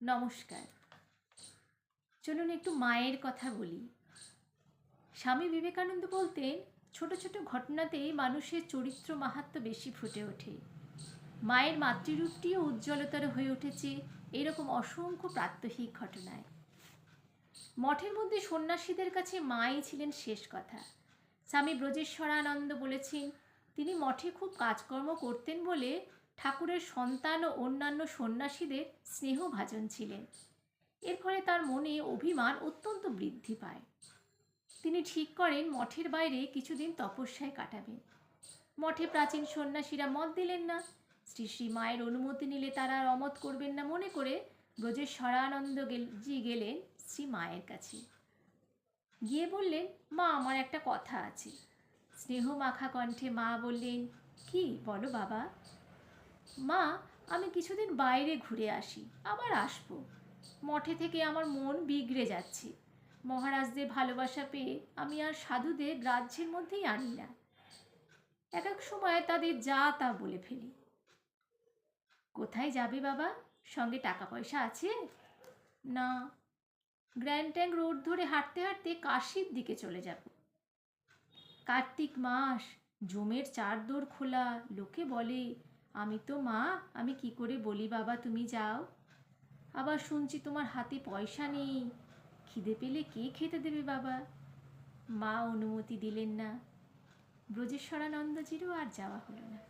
নমস্কার। চলুন একটু মায়ের কথা বলি। স্বামী বিবেকানন্দ বলতেন, ছোট ছোট ঘটনাতেই মানুষের চরিত্র মাহাত্ম্য বেশি ফুটে ওঠে। মায়ের মাতৃরূপটিও উজ্জ্বলতর হয়ে উঠেছে এরকম অসংখ্য প্রাত্যহিক ঘটনায়। মঠের মধ্যে সন্ন্যাসীদের কাছে মাই ছিলেন শেষ কথা। স্বামী ব্রজেশ্বরানন্দ বলেছেন, তিনি মঠে খুব কাজকর্ম করতেন বলে ঠাকুরের সন্তান ও অন্যান্য সন্ন্যাসীদের স্নেহভাজন ছিলেন। এর ফলে তার মনে অভিমান অত্যন্ত বৃদ্ধি পায়। তিনি ঠিক করেন মঠের বাইরে কিছুদিন তপস্যায় কাটাবেন। মঠে প্রাচীন সন্ন্যাসীরা মত দিলেন না। শ্রী শ্রী মায়ের অনুমতি নিলে তারা আর অমত করবেন না মনে করে ব্রজেশ্বরানন্দ জি গেলেন শ্রী মায়ের কাছে। গিয়ে বললেন, মা, আমার একটা কথা আছে। স্নেহ মাখা কণ্ঠে মা বললেন, কি বলো বাবা? মা, আমি কিছুদিন বাইরে ঘুরে আসি, আবার আসবো। মঠে থেকে আমার মন বিগড়ে যাচ্ছে। মহারাজদের ভালোবাসা পেয়ে আমি আর সাধুদের গ্রাহ্যের মধ্যেই আনি না। এক এক সময় তাদের যা তা বলে ফেলি। কোথায় যাবে বাবা? সঙ্গে টাকা পয়সা আছে? না। গ্র্যান্ড ট্যাঙ্ক রোড ধরে হাঁটতে হাঁটতে কাশীর দিকে চলে যাব। কার্তিক মাস, জমের চারদোর খোলা, লোকে বলে। আমি তো মা, আমি কি করে বলি বাবা তুমি যাও? আবার শুনছি তোমার হাতে পয়সা নেই, খিদে পেলে কে খেতে দেবে বাবা? মা অনুমতি দিলেন না। ব্রজেশ্বরানন্দজিরও আর যাওয়া হলো না।